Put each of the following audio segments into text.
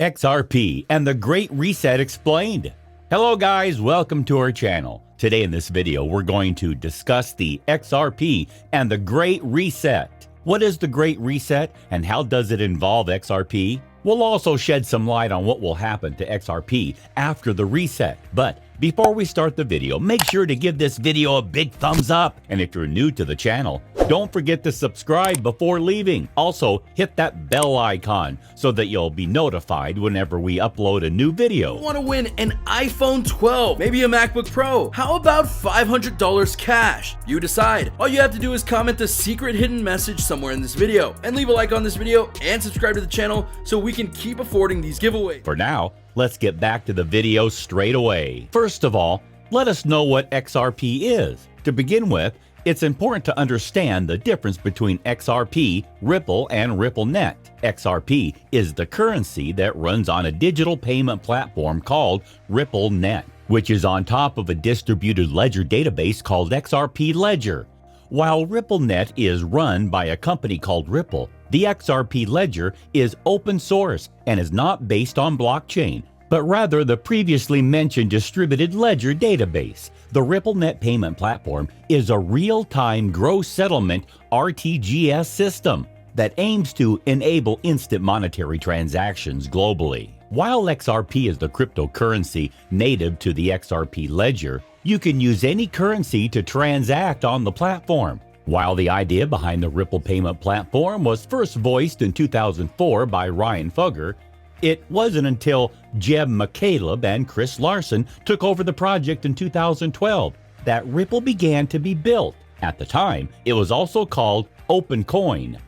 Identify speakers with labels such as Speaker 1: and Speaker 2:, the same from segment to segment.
Speaker 1: XRP and the Great Reset Explained. Hello guys, welcome to our channel. Today in this video, we're going to discuss the XRP and the Great Reset. What is the Great Reset and how does it involve XRP? We'll also shed some light on what will happen to XRP after the reset. But before we start the video, make sure to give this video a big thumbs up. And if you're new to the channel, don't forget to subscribe before leaving. Also, hit that bell icon so that you'll be notified whenever we upload a new video.
Speaker 2: Want to win an iPhone 12, maybe a MacBook Pro? How about $500 cash? You decide. All you have to do is comment the secret hidden message somewhere in this video and leave a like on this video and subscribe to the channel so we can keep affording these giveaways.
Speaker 1: For now, let's get back to the video straight away. First of all, let us know what XRP is. To begin with, it's important to understand the difference between XRP, Ripple, and RippleNet. XRP is the currency that runs on a digital payment platform called RippleNet, which is on top of a distributed ledger database called XRP Ledger. While RippleNet is run by a company called Ripple, the XRP Ledger is open source and is not based on blockchain, but rather the previously mentioned distributed ledger database. The RippleNet payment platform is a real-time gross settlement RTGS system that aims to enable instant monetary transactions globally. While XRP is the cryptocurrency native to the XRP Ledger, you can use any currency to transact on the platform. While the idea behind the Ripple payment platform was first voiced in 2004 by Ryan Fugger, it wasn't until McCaleb and Larson took over the project in 2012 that Ripple began to be built. At the time, it was also called OpenCoin.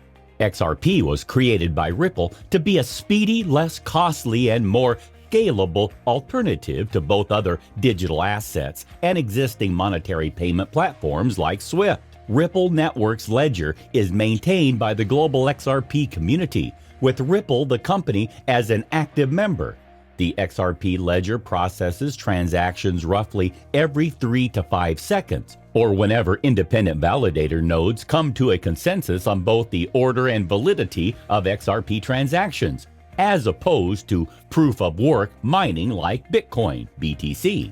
Speaker 1: XRP was created by Ripple to be a speedy, less costly, and more scalable alternative to both other digital assets and existing monetary payment platforms like SWIFT. Ripple Network's ledger is maintained by the global XRP community, with Ripple, the company, as an active member. The XRP ledger processes transactions roughly every 3 to 5 seconds, or whenever independent validator nodes come to a consensus on both the order and validity of XRP transactions, as opposed to proof-of-work mining like Bitcoin, BTC.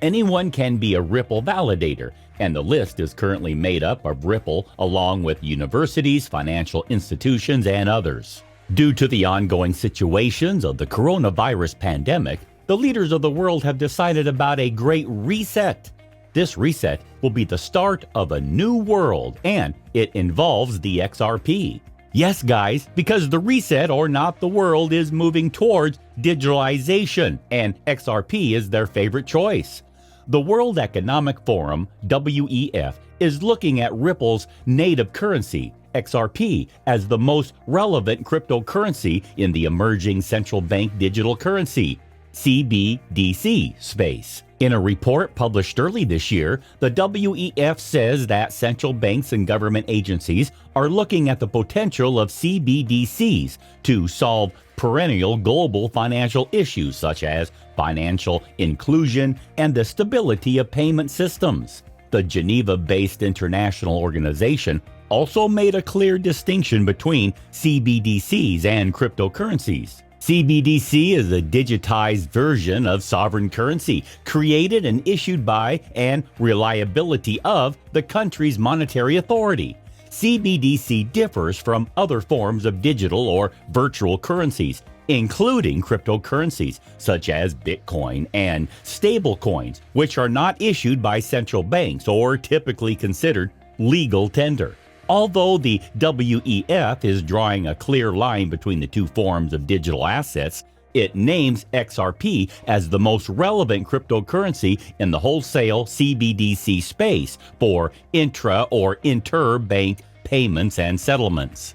Speaker 1: Anyone can be a Ripple validator, and the list is currently made up of Ripple along with universities, financial institutions, and others. Due to the ongoing situations of the coronavirus pandemic, the leaders of the world have decided about a great reset. This reset will be the start of a new world, and it involves the XRP. Yes, guys, because the reset or not the world is moving towards digitalization, and XRP is their favorite choice. The World Economic Forum, WEF, is looking at Ripple's native currency, XRP, as the most relevant cryptocurrency in the emerging central bank digital currency, CBDC, space. In a report published early this year, the WEF says that central banks and government agencies are looking at the potential of CBDCs to solve perennial global financial issues such as financial inclusion and the stability of payment systems. The Geneva-based international organization also made a clear distinction between CBDCs and cryptocurrencies. CBDC is a digitized version of sovereign currency created and issued by and reliability of the country's monetary authority. CBDC differs from other forms of digital or virtual currencies, including cryptocurrencies such as Bitcoin and stablecoins, which are not issued by central banks or typically considered legal tender. Although the WEF is drawing a clear line between the two forms of digital assets, it names XRP as the most relevant cryptocurrency in the wholesale CBDC space for intra- or interbank payments and settlements.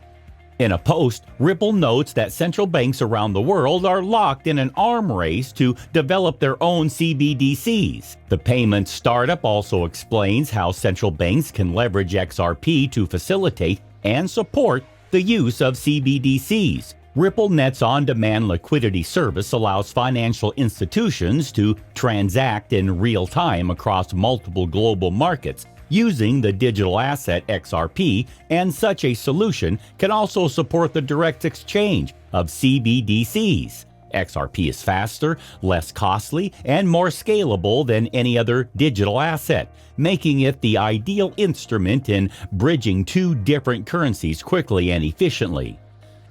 Speaker 1: In a post, Ripple notes that central banks around the world are locked in an arm race to develop their own CBDCs. The payment startup also explains how central banks can leverage XRP to facilitate and support the use of CBDCs. RippleNet's on-demand liquidity service allows financial institutions to transact in real time across multiple global markets using the digital asset XRP, and such a solution can also support the direct exchange of CBDCs. XRP is faster, less costly, and more scalable than any other digital asset, making it the ideal instrument in bridging two different currencies quickly and efficiently.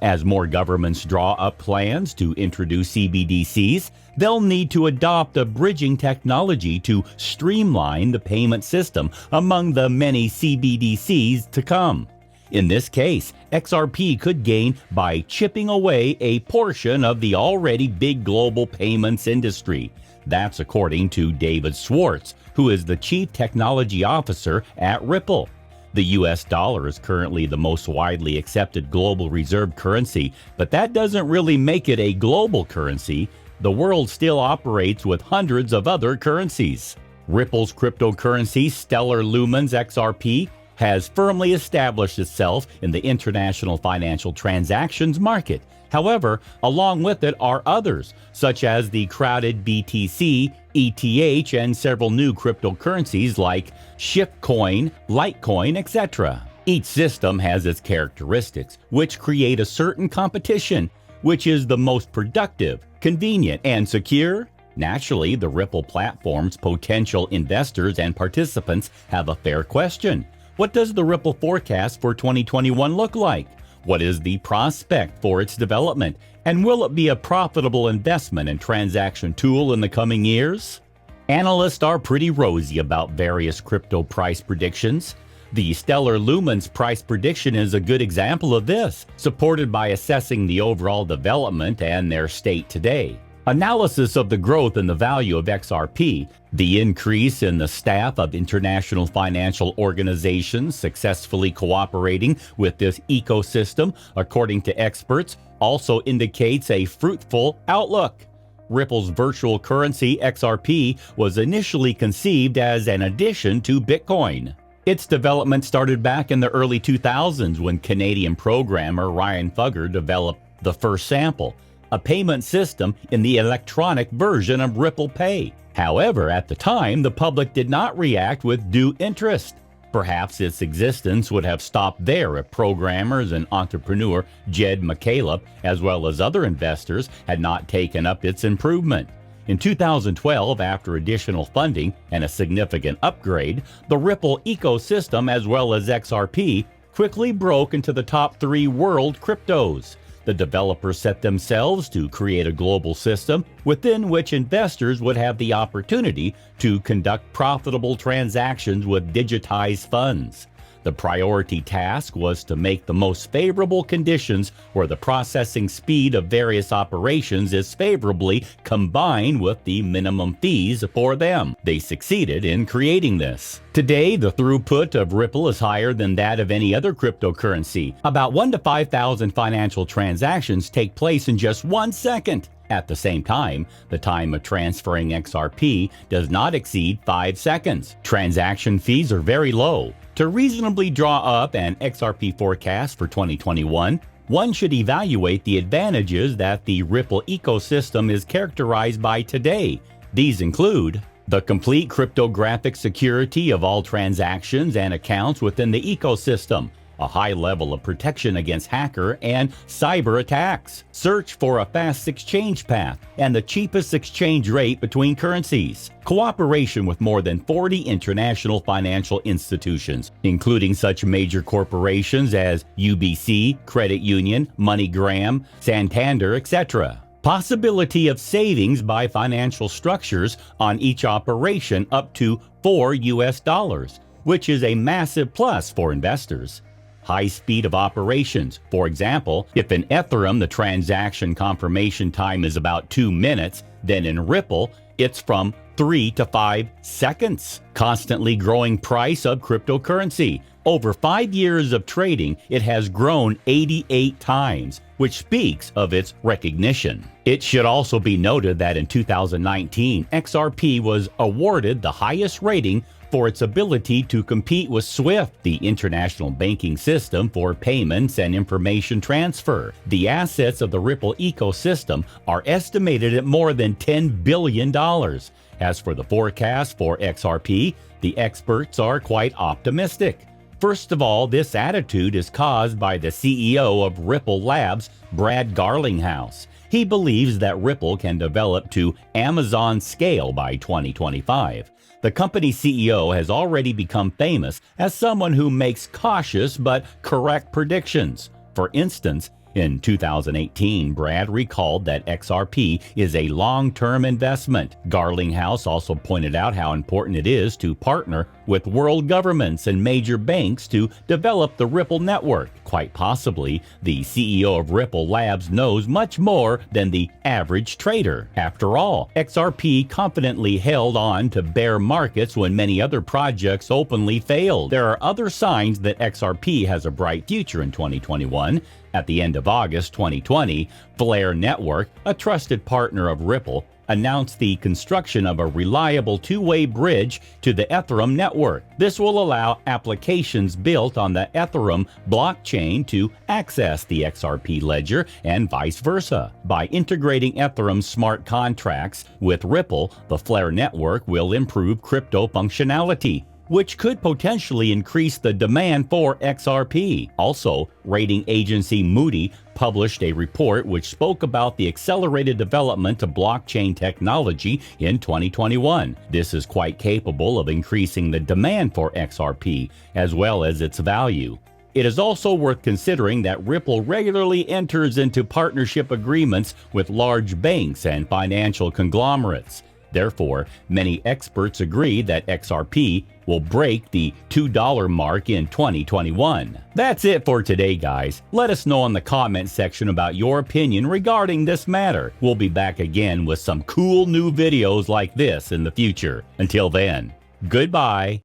Speaker 1: As more governments draw up plans to introduce CBDCs, they'll need to adopt a bridging technology to streamline the payment system among the many CBDCs to come. In this case, XRP could gain by chipping away a portion of the already big global payments industry. That's according to David Schwartz, who is the Chief Technology Officer at Ripple. The US dollar is currently the most widely accepted global reserve currency, but that doesn't really make it a global currency. The world still operates with hundreds of other currencies. Ripple's cryptocurrency, Stellar Lumens XRP, has firmly established itself in the international financial transactions market. However, along with it are others, such as the crowded BTC, ETH, and several new cryptocurrencies like Shipcoin, Litecoin, etc. Each system has its characteristics, which create a certain competition. Which is the most productive, convenient, and secure? Naturally, the Ripple platform's potential investors and participants have a fair question. What does the Ripple forecast for 2021 look like? What is the prospect for its development? And will it be a profitable investment and transaction tool in the coming years? Analysts are pretty rosy about various crypto price predictions. The Stellar Lumens price prediction is a good example of this, supported by assessing the overall development and their state today. Analysis of the growth and the value of XRP, the increase in the staff of international financial organizations successfully cooperating with this ecosystem, according to experts, also indicates a fruitful outlook. Ripple's virtual currency, XRP, was initially conceived as an addition to Bitcoin. Its development started back in the early 2000s when Canadian programmer Ryan Fugger developed the first sample, a payment system in the electronic version of Ripple Pay. However, at the time, the public did not react with due interest. Perhaps its existence would have stopped there if programmers and entrepreneur Jed McCaleb, as well as other investors, had not taken up its improvement. In 2012, after additional funding and a significant upgrade, the Ripple ecosystem, as well as XRP, quickly broke into the top 3 world cryptos. The developers set themselves to create a global system within which investors would have the opportunity to conduct profitable transactions with digitized funds. The priority task was to make the most favorable conditions where the processing speed of various operations is favorably combined with the minimum fees for them. They succeeded in creating this. Today, the throughput of Ripple is higher than that of any other cryptocurrency. About 1 to 5,000 financial transactions take place in just 1 second. At the same time, the time of transferring XRP does not exceed 5 seconds. Transaction fees are very low. To reasonably draw up an XRP forecast for 2021, one should evaluate the advantages that the Ripple ecosystem is characterized by today. These include the complete cryptographic security of all transactions and accounts within the ecosystem, a high level of protection against hacker and cyber attacks, search for a fast exchange path, and the cheapest exchange rate between currencies, cooperation with more than 40 international financial institutions, including such major corporations as UBC, Credit Union, MoneyGram, Santander, etc. Possibility of savings by financial structures on each operation up to $4, which is a massive plus for investors. High speed of operations. For example, if in Ethereum the transaction confirmation time is about 2 minutes, then in Ripple it's from 3 to 5 seconds. Constantly growing price of cryptocurrency. Over 5 years of trading, it has grown 88 times, which speaks of its recognition. It should also be noted that in 2019, XRP was awarded the highest rating for its ability to compete with SWIFT, the international banking system for payments and information transfer. The assets of the Ripple ecosystem are estimated at more than $10 billion. As for the forecast for XRP, the experts are quite optimistic. First of all, this attitude is caused by the CEO of Ripple Labs, Brad Garlinghouse. He believes that Ripple can develop to Amazon scale by 2025. The company CEO has already become famous as someone who makes cautious but correct predictions. For instance, in 2018, Brad recalled that XRP is a long-term investment. Garlinghouse also pointed out how important it is to partner with world governments and major banks to develop the Ripple network. Quite possibly, the CEO of Ripple Labs knows much more than the average trader. After all, XRP confidently held on to bear markets when many other projects openly failed. There are other signs that XRP has a bright future in 2021. At the end of August 2020, Flare Network, a trusted partner of Ripple, announced the construction of a reliable two-way bridge to the Ethereum network. This will allow applications built on the Ethereum blockchain to access the XRP Ledger and vice versa. By integrating Ethereum smart contracts with Ripple, the Flare network will improve crypto functionality, which could potentially increase the demand for XRP. Also, rating agency Moody published a report which spoke about the accelerated development of blockchain technology in 2021. This is quite capable of increasing the demand for XRP as well as its value. It is also worth considering that Ripple regularly enters into partnership agreements with large banks and financial conglomerates. Therefore, many experts agree that XRP will break the $2 mark in 2021. That's it for today, guys. Let us know in the comment section about your opinion regarding this matter. We'll be back again with some cool new videos like this in the future. Until then, goodbye.